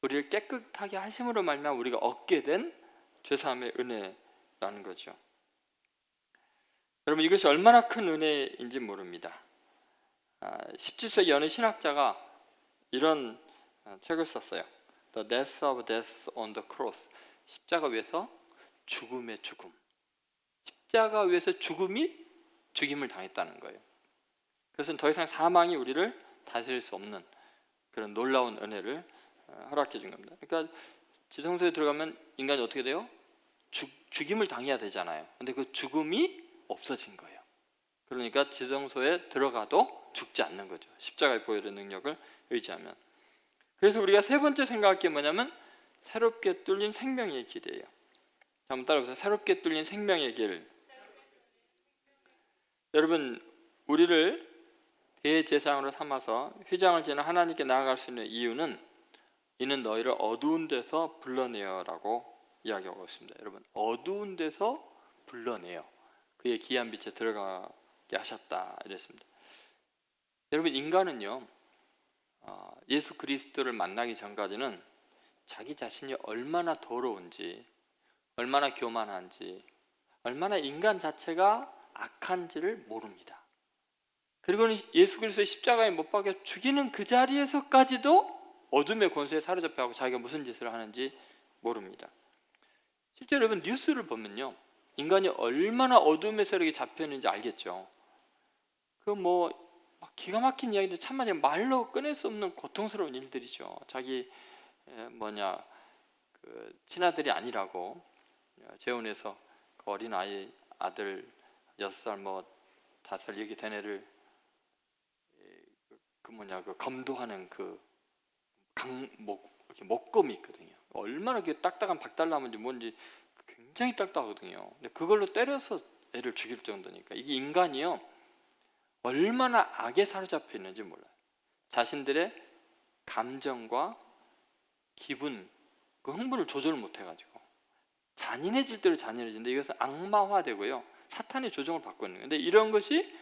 우리를 깨끗하게 하심으로 말미암아 우리가 얻게 된 죄사함의 은혜라는 거죠. 여러분, 이것이 얼마나 큰 은혜인지 모릅니다. 17세기 어느 신학자가 이런 책을 썼어요. The Death of Death on the Cross. 십자가 위에서 죽음의 죽음. 십자가 위에서 죽음이 죽임을 당했다는 거예요. 그것은 더 이상 사망이 우리를 다스릴 수 없는 그런 놀라운 은혜를 허락해 준 겁니다. 그러니까 지성소에 들어가면 인간이 어떻게 돼요? 죽임을 당해야 되잖아요. 근데 그 죽음이 없어진 거예요. 그러니까 지성소에 들어가도 죽지 않는 거죠. 십자가의 보혈의 능력을 의지하면. 그래서 우리가 세 번째 생각할 게 뭐냐면 새롭게 뚫린 생명의 길이에요. 한번 따라해보세요. 새롭게 뚫린 생명의 길. 여러분, 우리를 대제사장으로 삼아서 휘장을 지는 하나님께 나아갈 수 있는 이유는 이는 너희를 어두운 데서 불러내어라고 이야기하고 있습니다. 여러분, 어두운 데서 불러내어 그의 귀한 빛에 들어가게 하셨다 이랬습니다. 여러분, 인간은요 예수 그리스도를 만나기 전까지는 자기 자신이 얼마나 더러운지, 얼마나 교만한지, 얼마나 인간 자체가 악한지를 모릅니다. 그리고는 예수 그리스도의 십자가에 못 박혀 죽이는 그 자리에서까지도 어둠의 권세에 사로잡혀가고 자기가 무슨 짓을 하는지 모릅니다. 실제 여러분 뉴스를 보면요, 인간이 얼마나 어둠의 세력에 잡혀 있는지 알겠죠. 그 막 기가 막힌 이야기도 참 많이 말로 꺼낼 수 없는 고통스러운 일들이죠. 자기 그 친아들이 아니라고 재혼해서 그 어린 아들 6살 5살 이렇게 된 애를 그 검도하는 그 목검이 있거든요. 얼마나 그게 딱딱한 박달나무인지 뭔지 굉장히 딱딱하거든요. 근데 그걸로 때려서 애를 죽일 정도니까 이게 인간이요 얼마나 악에 사로잡혀 있는지 몰라요. 자신들의 감정과 기분, 그 흥분을 조절을 못해가지고 잔인해질 대로 잔인해지는데 이것은 악마화되고요 사탄의 조종을 받고 있는 거예요. 근데 이런 것이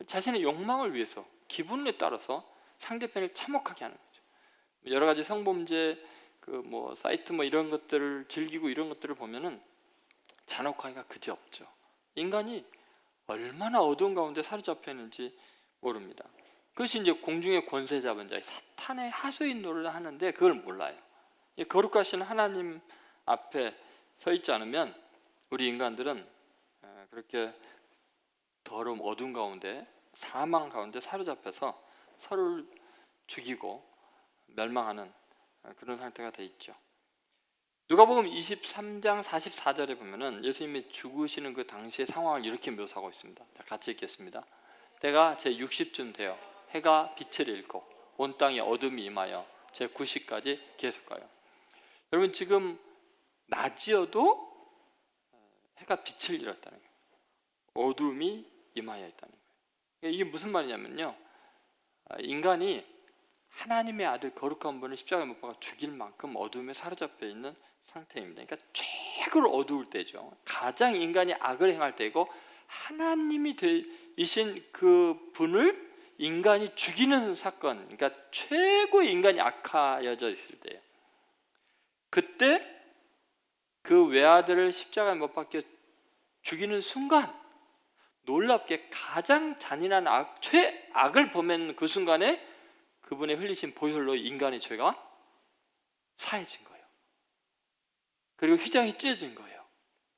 자신의 욕망을 위해서 기분에 따라서 상대편을 참혹하게 하는 거죠. 여러 가지 성범죄 사이트 이런 것들을 즐기고 이런 것들을 보면은 잔혹하기가 그지없죠. 인간이 얼마나 어두운 가운데 사로잡혀 있는지 모릅니다. 그것이 이제 공중의 권세 잡은 자, 사탄의 하수인 노릇을 하는데 그걸 몰라요. 거룩하신 하나님 앞에 서 있지 않으면 우리 인간들은 그렇게 더러움 어두운 가운데 사망 가운데 사로잡혀서 서로를 죽이고 멸망하는 그런 상태가 돼 있죠. 누가복음 23장 44절에 보면은 예수님이 죽으시는 그 당시의 상황을 이렇게 묘사하고 있습니다. 자, 같이 읽겠습니다. 때가 제 60쯤 되어 해가 빛을 잃고 온 땅에 어둠이 임하여 제 90까지 계속 가요. 여러분 지금 낮이어도 해가 빛을 잃었다는 거예요. 어둠이 임하여 있다는 거예요. 이게 무슨 말이냐면요, 인간이 하나님의 아들 거룩한 분을 십자가에 못 박아 죽일 만큼 어둠에 사로잡혀 있는 상태입니다. 그러니까 최고로 어두울 때죠. 가장 인간이 악을 행할 때고 하나님이 되신 그 분을 인간이 죽이는 사건, 그러니까 최고의 인간이 악하여져 있을 때예요. 그때 그 외아들을 십자가에 못 박혀 죽이는 순간 놀랍게 가장 잔인한 최악을 보면 그 순간에 그분의 흘리신 보혈로 인간의 죄가 사해진 거예요. 그리고 휘장이 찢어진 거예요.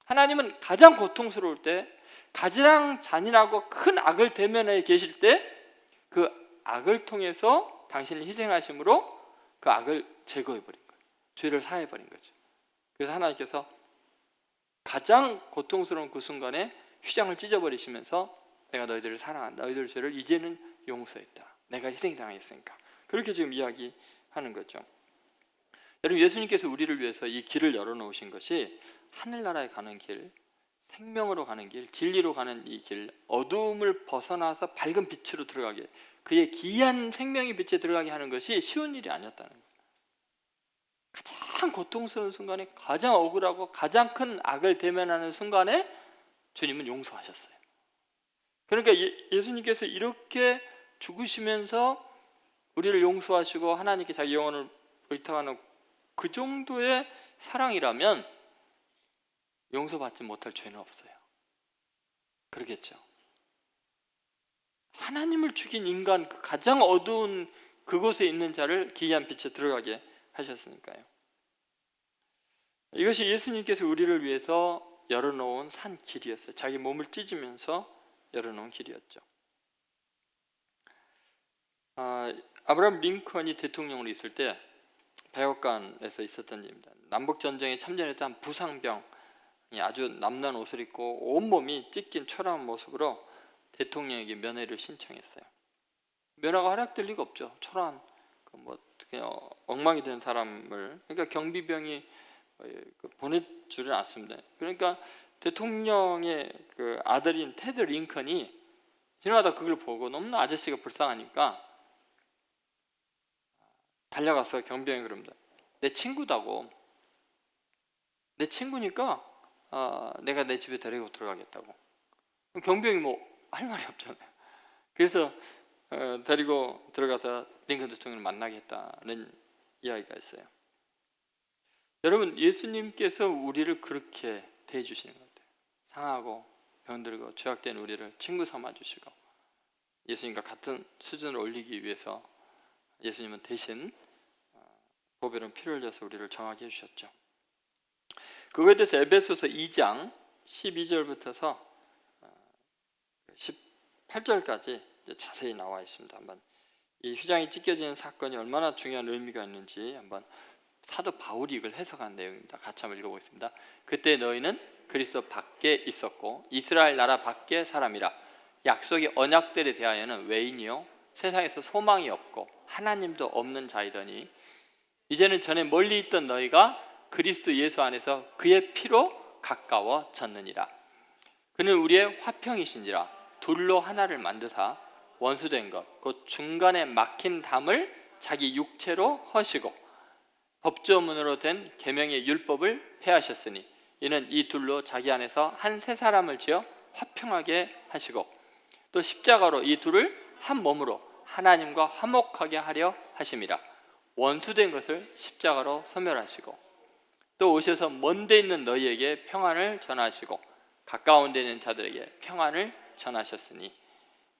하나님은 가장 고통스러울 때, 가장 잔인하고 큰 악을 대면해 계실 때 그 악을 통해서 당신을 희생하심으로 그 악을 제거해버린 거예요. 죄를 사해버린 거죠. 그래서 하나님께서 가장 고통스러운 그 순간에 휘장을 찢어버리시면서 내가 너희들을 사랑한다. 너희들 죄를 이제는 용서했다. 내가 희생당했으니까. 그렇게 지금 이야기하는 거죠. 여러분 예수님께서 우리를 위해서 이 길을 열어놓으신 것이 하늘나라에 가는 길, 생명으로 가는 길, 진리로 가는 이 길, 어두움을 벗어나서 밝은 빛으로 들어가게, 그의 기이한 생명의 빛에 들어가게 하는 것이 쉬운 일이 아니었다는 거예요. 가장 고통스러운 순간에, 가장 억울하고 가장 큰 악을 대면하는 순간에 주님은 용서하셨어요. 그러니까 예수님께서 이렇게 죽으시면서 우리를 용서하시고 하나님께 자기 영혼을 의탁하는 그 정도의 사랑이라면 용서받지 못할 죄는 없어요. 그러겠죠. 하나님을 죽인 인간, 그 가장 어두운 그곳에 있는 자를 기이한 빛에 들어가게 하셨으니까요. 이것이 예수님께서 우리를 위해서 열어놓은 산 길이었어요. 자기 몸을 찢으면서 열어놓은 길이었죠. 아브라함 링컨이 대통령으로 있을 때 백악관에서 있었던 일입니다. 남북전쟁에 참전했던 한 부상병 아주 남는 옷을 입고 온몸이 찢긴 초라한 모습으로 대통령에게 면회를 신청했어요. 면허가 허락될 리가 없죠. 초라한 그냥 엉망이 된 사람을, 그러니까 경비병이 보내주지 않습니다. 그러니까 대통령의 그 아들인 테드 링컨이 지나가다 그걸 보고 너무나 아저씨가 불쌍하니까 달려가서 경비병이 그럽니다. 내 친구다고. 내 친구니까 내가 내 집에 데리고 들어가겠다고. 경비병이 뭐 할 말이 없잖아요. 그래서 데리고 들어가서 링컨 대통령을 만나겠다는 이야기가 있어요. 여러분, 예수님께서 우리를 그렇게 대해주시는 것 같아요. 상하고 병들고 죄악된 우리를 친구 삼아주시고 예수님과 같은 수준을 올리기 위해서 예수님은 대신 보배로운 피를 흘려서 우리를 정하게 해주셨죠. 그거에 대해서 에베소서 2장 12절부터서 18절까지 자세히 나와 있습니다. 한번 이 휘장이 찢겨지는 사건이 얼마나 중요한 의미가 있는지 한번 사도 바울이 이걸 해석한 내용입니다. 같이 한번 읽어보겠습니다. 그때 너희는 그리스도 밖에 있었고 이스라엘 나라 밖의 사람이라. 약속의 언약들에 대하여는 외인이요 세상에서 소망이 없고 하나님도 없는 자이더니 이제는 전에 멀리 있던 너희가 그리스도 예수 안에서 그의 피로 가까워졌느니라. 그는 우리의 화평이신지라. 둘로 하나를 만드사 원수된 것 곧 중간에 막힌 담을 자기 육체로 허시고 법조문으로 된 계명의 율법을 폐하셨으니 이는 이 둘로 자기 안에서 한 세 사람을 지어 화평하게 하시고 또 십자가로 이 둘을 한 몸으로 하나님과 화목하게 하려 하심이라. 원수된 것을 십자가로 소멸하시고 또 오셔서 먼 데 있는 너희에게 평안을 전하시고 가까운 데 있는 자들에게 평안을 전하셨으니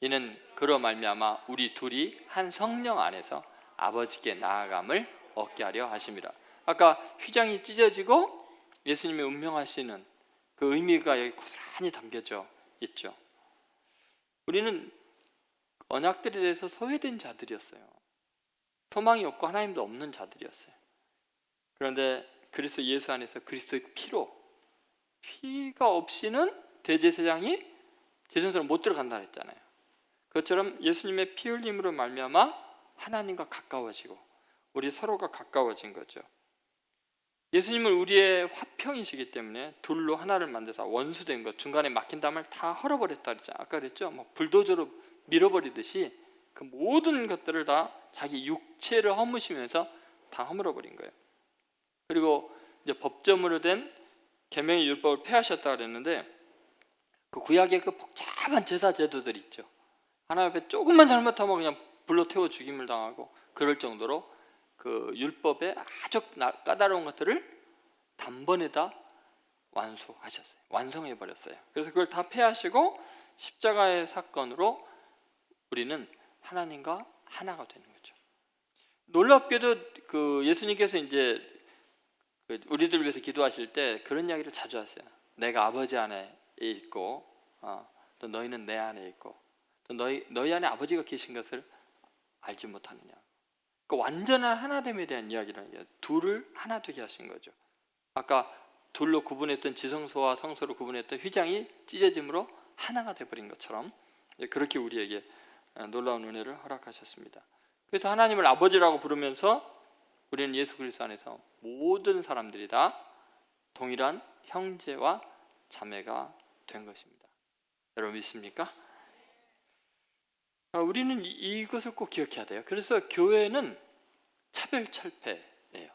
이는 그로 말미암아 우리 둘이 한 성령 안에서 아버지께 나아감을 얻게 하려 하심이라. 아까 휘장이 찢어지고 예수님의 운명하시는 그 의미가 여기 고스란히 담겨져 있죠. 우리는 언약들에 대해서 소외된 자들이었어요. 소망이 없고 하나님도 없는 자들이었어요. 그런데 그리스도 예수 안에서 그리스도의 피가 없이는 대제사장이 제사장으로 못 들어간다 했잖아요. 그것처럼 예수님의 피 흘림으로 말미암아 하나님과 가까워지고 우리 서로가 가까워진 거죠. 예수님은 우리의 화평이시기 때문에 둘로 하나를 만드사 원수된 것, 중간에 막힌 담을 다 헐어버렸다 그랬죠. 아까 그랬죠. 불도저로 밀어버리듯이 그 모든 것들을 다 자기 육체를 허무시면서 다 허물어버린 거예요. 그리고 이제 법점으로 된 계명의 율법을 폐하셨다 그랬는데 그 구약의 그 복잡한 제사 제도들 있죠. 하나님 앞에 조금만 잘못하면 그냥 불로 태워 죽임을 당하고 그럴 정도로 그 율법의 아주 까다로운 것들을 단번에다 완수하셨어요. 완성해 버렸어요. 그래서 그걸 다 폐하시고 십자가의 사건으로 우리는 하나님과 하나가 되는 거죠. 놀랍게도 그 예수님께서 이제 우리들 위해서 기도하실 때 그런 이야기를 자주 하세요. 내가 아버지 안에 있고 또 너희는 내 안에 있고 또 너희 안에 아버지가 계신 것을 알지 못하느냐. 그 완전한 하나됨에 대한 이야기라는 게 둘을 하나 되게 하신 거죠. 아까 둘로 구분했던 지성소와 성소로 구분했던 휘장이 찢어짐으로 하나가 되어버린 것처럼 그렇게 우리에게 놀라운 은혜를 허락하셨습니다. 그래서 하나님을 아버지라고 부르면서 우리는 예수 그리스도 안에서 모든 사람들이 다 동일한 형제와 자매가 된 것입니다. 여러분 믿습니까? 우리는 이것을 꼭 기억해야 돼요. 그래서 교회는 차별철폐예요.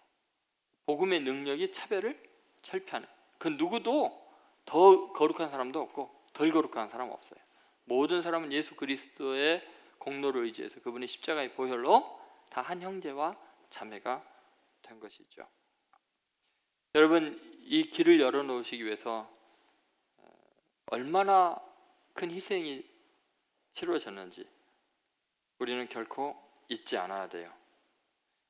복음의 능력이 차별을 철폐하는. 그 누구도 더 거룩한 사람도 없고 덜 거룩한 사람 없어요. 모든 사람은 예수 그리스도의 공로를 의지해서 그분의 십자가의 보혈로 다 한 형제와 자매가 된 것이죠. 여러분 이 길을 열어놓으시기 위해서 얼마나 큰 희생이 치러졌는지 우리는 결코 잊지 않아야 돼요.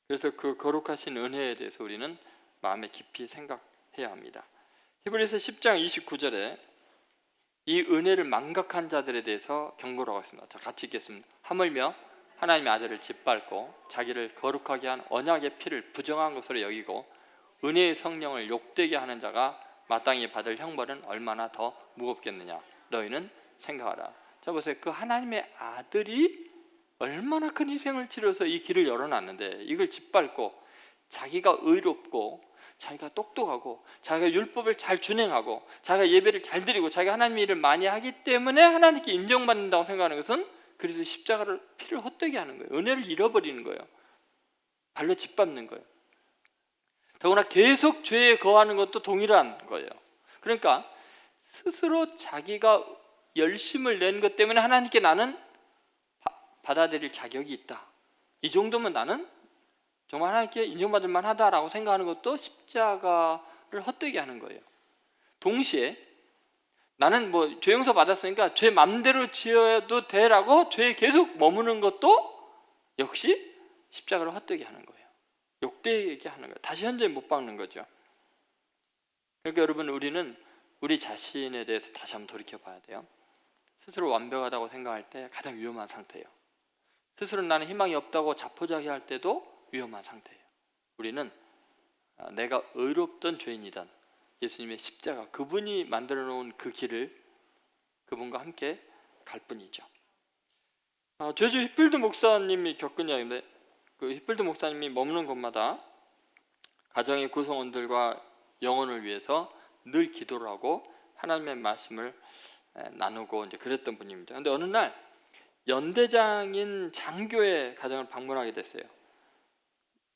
그래서 그 거룩하신 은혜에 대해서 우리는 마음에 깊이 생각해야 합니다. 히브리서 10장 29절에 이 은혜를 망각한 자들에 대해서 경고를 하고 있습니다. 자, 같이 읽겠습니다. 하물며 하나님의 아들을 짓밟고 자기를 거룩하게 한 언약의 피를 부정한 것으로 여기고 은혜의 성령을 욕되게 하는 자가 마땅히 받을 형벌은 얼마나 더 무겁겠느냐. 너희는 생각하라. 자 보세요. 그 하나님의 아들이 얼마나 큰 희생을 치러서 이 길을 열어놨는데 이걸 짓밟고 자기가 의롭고 자기가 똑똑하고 자기가 율법을 잘 준행하고 자기가 예배를 잘 드리고 자기가 하나님의 일을 많이 하기 때문에 하나님께 인정받는다고 생각하는 것은 그래서 십자가를 피를 헛되게 하는 거예요. 은혜를 잃어버리는 거예요. 발로 짓밟는 거예요. 더구나 계속 죄에 거하는 것도 동일한 거예요. 그러니까 스스로 자기가 열심을 낸 것 때문에 하나님께 나는 받아들일 자격이 있다. 이 정도면 나는 정말 하나님께 인정받을 만하다라고 생각하는 것도 십자가를 헛되게 하는 거예요. 동시에 나는 뭐 죄 용서 받았으니까 죄 맘대로 지어도 돼라고 죄에 계속 머무는 것도 역시 십자가를 헛되게 하는 거예요. 욕되게 하는 거예요. 다시 현재에 못 박는 거죠. 그러니까 여러분 우리는 우리 자신에 대해서 다시 한번 돌이켜 봐야 돼요. 스스로 완벽하다고 생각할 때 가장 위험한 상태예요. 스스로 나는 희망이 없다고 자포자기할 때도 위험한 상태예요. 우리는 내가 의롭던 죄인이던 예수님의 십자가 그분이 만들어 놓은 그 길을 그분과 함께 갈 뿐이죠. 제주 휘필드 목사님이 겪은 이야기인데 그 휘필드 목사님이 머무는 곳마다 가정의 구성원들과 영혼을 위해서 늘 기도를 하고 하나님의 말씀을 나누고 이제 그랬던 분입니다. 그런데 어느 날 연대장인 장교의 가정을 방문하게 됐어요.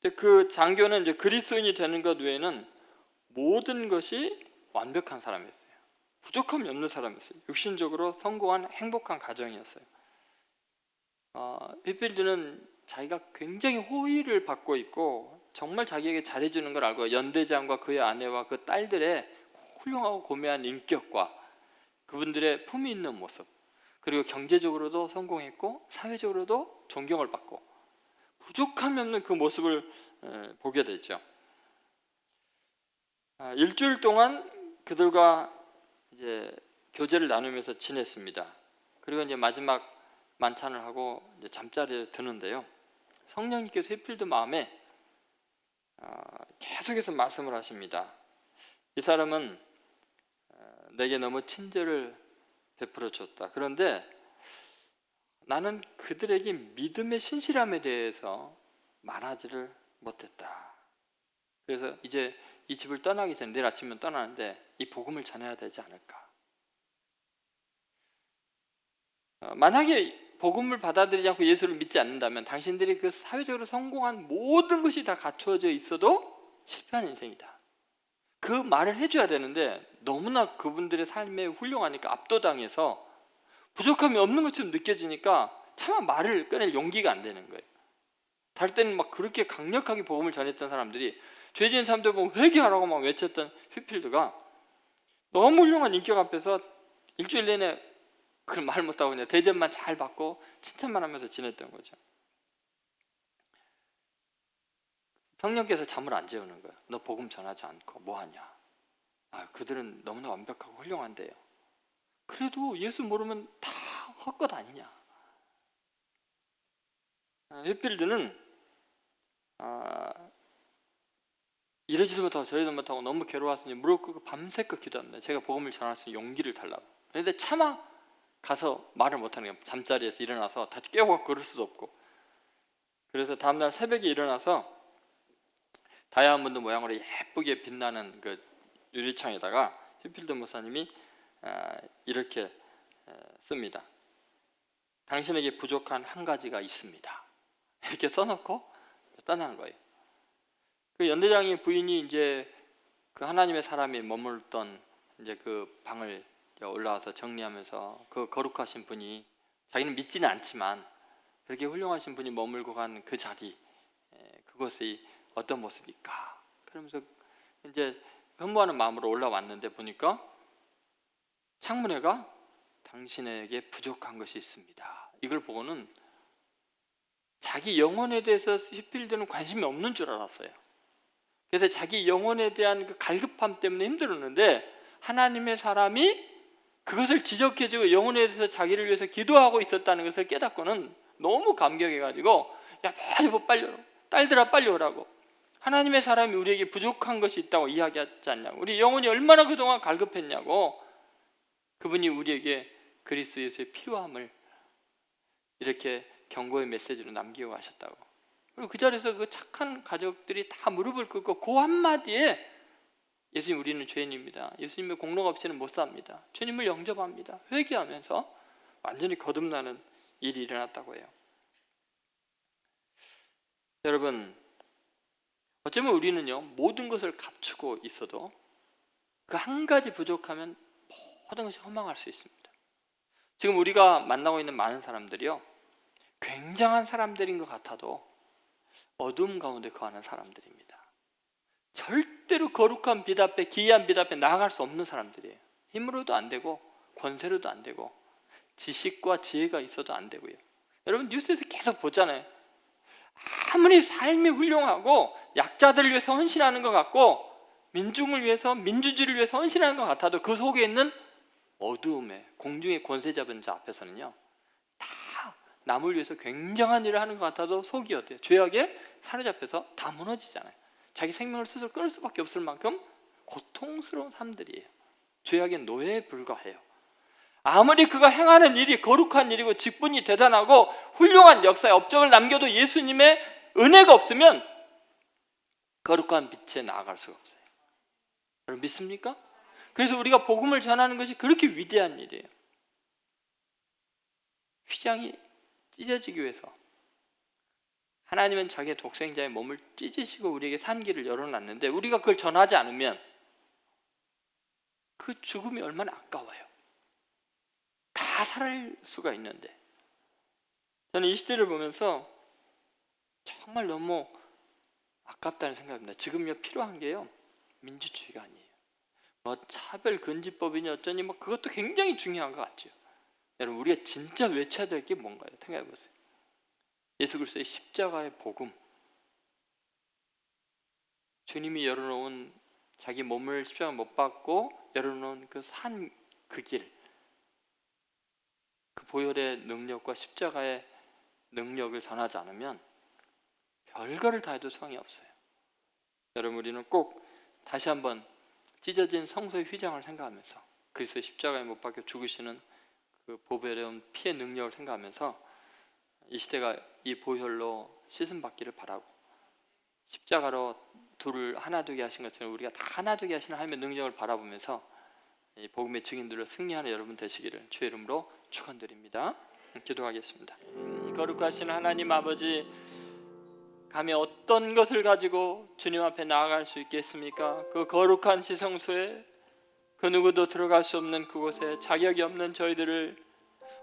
근데 그 장교는 이제 그리스도인이 되는 것 외에는 모든 것이 완벽한 사람이었어요. 부족함이 없는 사람이었어요. 육신적으로 성공한 행복한 가정이었어요. 휘필드는 자기가 굉장히 호의를 받고 있고 정말 자기에게 잘해주는 걸 알고 연대장과 그의 아내와 그 딸들의 훌륭하고 고매한 인격과 그분들의 품위 있는 모습 그리고 경제적으로도 성공했고 사회적으로도 존경을 받고 부족함이 없는 그 모습을 보게 되죠. 일주일 동안 그들과 이제 교제를 나누면서 지냈습니다. 그리고 이제 마지막 만찬을 하고 이제 잠자리에 드는데요. 성령님께서 휘필드 마음에 계속해서 말씀을 하십니다. 이 사람은 내게 너무 친절을 베풀어 줬다. 그런데 나는 그들에게 믿음의 신실함에 대해서 말하지를 못했다. 그래서 이제 이 집을 떠나기 전에 내일 아침에 떠나는데 이 복음을 전해야 되지 않을까. 만약에 복음을 받아들이지 않고 예수를 믿지 않는다면 당신들이 그 사회적으로 성공한 모든 것이 다 갖추어져 있어도 실패한 인생이다. 그 말을 해줘야 되는데 너무나 그분들의 삶에 훌륭하니까 압도당해서 부족함이 없는 것처럼 느껴지니까 차마 말을 꺼낼 용기가 안 되는 거예요. 다를 때는 막 그렇게 강력하게 복음을 전했던 사람들이 죄 지은 사람들 보면 회개하라고 막 외쳤던 휘필드가 너무 훌륭한 인격 앞에서 일주일 내내 그걸 말 못하고 그냥 대접만 잘 받고 칭찬만 하면서 지냈던 거죠. 성령께서 잠을 안 재우는 거예요. 너 복음 전하지 않고 뭐하냐. 그들은 너무나 완벽하고 훌륭한데요. 그래도 예수 모르면 다 헛것 아니냐. 휘필드는 이러지도 못하고 저러지도 못하고 너무 괴로워서 무릎 꿇고 밤새껏 기도합니다. 제가 복음을 전할 수 있는 용기를 달라고. 그런데 차마 가서 말을 못하는 거예요. 잠자리에서 일어나서 다시 깨우고 그럴 수도 없고. 그래서 다음날 새벽에 일어나서 다이아몬드 모양으로 예쁘게 빛나는 그 유리창에다가 휘필드 목사님이 이렇게 씁니다. 당신에게 부족한 한 가지가 있습니다. 이렇게 써놓고 떠난 거예요. 그 연대장의 부인이 이제 그 하나님의 사람이 머물던 이제 그 방을 올라와서 정리하면서 그 거룩하신 분이 자기는 믿지는 않지만 그렇게 훌륭하신 분이 머물고 간 그 자리 그것이 어떤 모습일까? 그러면서 이제 흠모하는 마음으로 올라왔는데 보니까 창문에가 당신에게 부족한 것이 있습니다. 이걸 보고는 자기 영혼에 대해서 휘필드는 관심이 없는 줄 알았어요. 그래서 자기 영혼에 대한 그 갈급함 때문에 힘들었는데 하나님의 사람이 그것을 지적해주고 영혼에 대해서 자기를 위해서 기도하고 있었다는 것을 깨닫고는 너무 감격해가지고 야 빨리 오라고. 딸들아 빨리 오라고. 하나님의 사람이 우리에게 부족한 것이 있다고 이야기하지 않냐고. 우리 영혼이 얼마나 그동안 갈급했냐고. 그분이 우리에게 그리스도 예수의 필요함을 이렇게 경고의 메시지로 남기고 가셨다고. 그리고 그 자리에서 그 착한 가족들이 다 무릎을 꿇고 그 한마디에 예수님, 우리는 죄인입니다. 예수님의 공로가 없이는 못 삽니다. 주님을 영접합니다. 회개하면서 완전히 거듭나는 일이 일어났다고 해요. 여러분, 어쩌면 우리는요, 모든 것을 갖추고 있어도 그 한 가지 부족하면 모든 것이 허망할 수 있습니다. 지금 우리가 만나고 있는 많은 사람들이요, 굉장한 사람들인 것 같아도 어둠 가운데 거하는 사람들입니다. 절대로 거룩한 빛 앞에, 기이한 빛 앞에 나아갈 수 없는 사람들이에요. 힘으로도 안 되고 권세로도 안 되고 지식과 지혜가 있어도 안 되고요. 여러분 뉴스에서 계속 보잖아요. 아무리 삶이 훌륭하고 약자들을 위해서 헌신하는 것 같고 민중을 위해서, 민주주의를 위해서 헌신하는 것 같아도 그 속에 있는 어두움에, 공중의 권세 잡은 자 앞에서는요, 다 남을 위해서 굉장한 일을 하는 것 같아도 속이 어때요? 죄악에 사로잡혀서 다 무너지잖아요. 자기 생명을 스스로 끊을 수밖에 없을 만큼 고통스러운 삶들이에요. 죄악의 노예에 불과해요. 아무리 그가 행하는 일이 거룩한 일이고 직분이 대단하고 훌륭한 역사의 업적을 남겨도 예수님의 은혜가 없으면 거룩한 빛에 나아갈 수가 없어요. 여러분 믿습니까? 그래서 우리가 복음을 전하는 것이 그렇게 위대한 일이에요. 휘장이 찢어지기 위해서 하나님은 자기의 독생자의 몸을 찢으시고 우리에게 산 길을 열어놨는데 우리가 그걸 전하지 않으면 그 죽음이 얼마나 아까워요. 다 살할 수가 있는데, 저는 이 시대를 보면서 정말 너무 아깝다는 생각입니다. 지금요 필요한 게요, 민주주의가 아니에요. 뭐 차별금지법이니 어쩌니 뭐 그것도 굉장히 중요한 것 같죠. 여러분 우리가 진짜 외쳐야 될 게 뭔가요? 생각해 보세요. 예수 그리스도의 십자가의 복음, 주님이 열어놓은, 자기 몸을 십자가 못 박고 열어놓은 그 산 그 길, 그 보혈의 능력과 십자가의 능력을 전하지 않으면 별거를 다 해도 소용이 없어요. 여러분 우리는 꼭 다시 한번 찢어진 성소의 휘장을 생각하면서 그리스도의 십자가에 못 박혀 죽으시는 그 보배로운 피의 능력을 생각하면서 이 시대가 이 보혈로 씻음 받기를 바라고, 십자가로 둘을 하나 되게 하신 것처럼 우리가 다 하나 되게 하시는 하나님의 능력을 바라보면서 이 복음의 증인들로 승리하는 여러분 되시기를 주의 이름으로 축원드립니다. 기도하겠습니다. 거룩하신 하나님 아버지, 감히 어떤 것을 가지고 주님 앞에 나아갈 수 있겠습니까? 그 거룩한 지성소에, 그 누구도 들어갈 수 없는 그곳에 자격이 없는 저희들을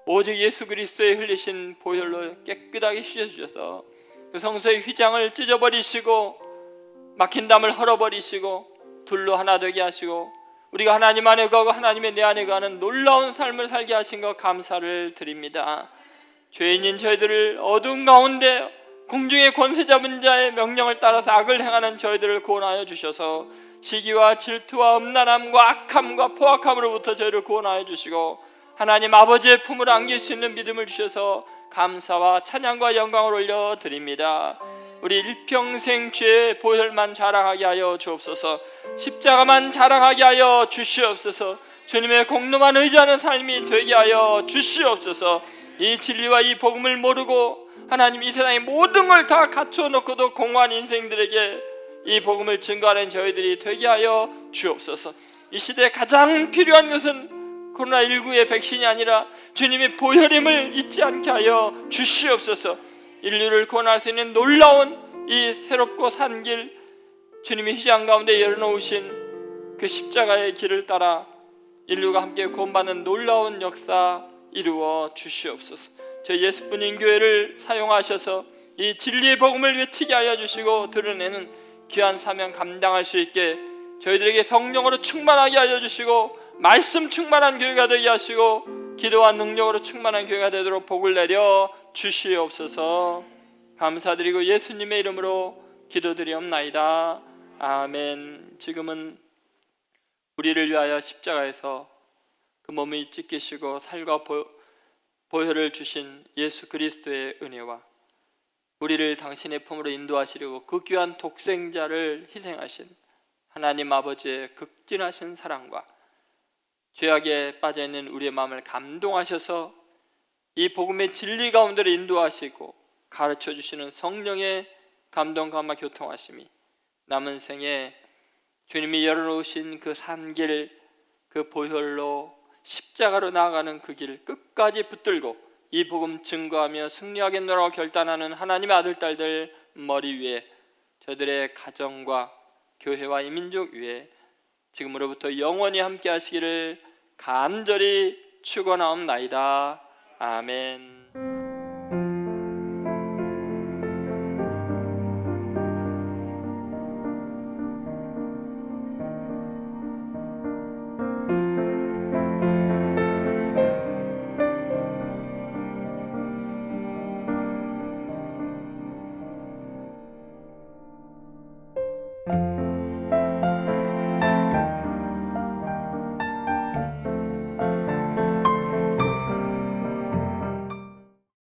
오직 예수 그리스도의 흘리신 보혈로 깨끗하게 씻어주셔서 그 성소의 휘장을 찢어버리시고 막힌 담을 헐어버리시고 둘로 하나 되게 하시고 우리가 하나님 안에 거하고 하나님의 내 안에 거하는 놀라운 삶을 살게 하신 것 감사를 드립니다. 죄인인 저희들을 어두운 가운데 공중의 권세 잡은 자의 명령을 따라서 악을 행하는 저희들을 구원하여 주셔서 시기와 질투와 음란함과 악함과 포악함으로부터 저희를 구원하여 주시고 하나님 아버지의 품을 안길 수 있는 믿음을 주셔서 감사와 찬양과 영광을 올려드립니다. 우리 일평생 죄의 보혈만 자랑하게 하여 주옵소서. 십자가만 자랑하게 하여 주시옵소서. 주님의 공로만 의지하는 삶이 되게 하여 주시옵소서. 이 진리와 이 복음을 모르고 하나님 이 세상의 모든 걸 다 갖추어 놓고도 공허한 인생들에게 이 복음을 증거하는 저희들이 되게 하여 주옵소서. 이 시대에 가장 필요한 것은 코로나19의 백신이 아니라 주님의 보혈임을 잊지 않게 하여 주시옵소서. 인류를 구원할 수 있는 놀라운 이 새롭고 산 길, 주님의 휘장 가운데 열어놓으신 그 십자가의 길을 따라 인류가 함께 구원받는 놀라운 역사 이루어 주시옵소서. 저희 예수뿐인 교회를 사용하셔서 이 진리의 복음을 외치게 하여 주시고 드러내는 귀한 사명 감당할 수 있게 저희들에게 성령으로 충만하게 하여 주시고 말씀 충만한 교회가 되게 하시고 기도와 능력으로 충만한 교회가 되도록 복을 내려 주시옵소서. 감사드리고 예수님의 이름으로 기도드리옵나이다. 아멘. 지금은 우리를 위하여 십자가에서 그 몸을 찢기시고 살과 보혈을 주신 예수 그리스도의 은혜와 우리를 당신의 품으로 인도하시려고 그 귀한 독생자를 희생하신 하나님 아버지의 극진하신 사랑과 죄악에 빠져있는 우리의 마음을 감동하셔서 이 복음의 진리 가운데로 인도하시고 가르쳐 주시는 성령의 감동 감화 교통하심이 남은 생에 주님이 열어놓으신 그 산길, 그 보혈로 십자가로 나아가는 그 길 끝까지 붙들고 이 복음 증거하며 승리하겠노라고 결단하는 하나님의 아들 딸들 머리 위에, 저들의 가정과 교회와 이 민족 위에 지금으로부터 영원히 함께 하시기를 간절히 축원하옵나이다. 아멘.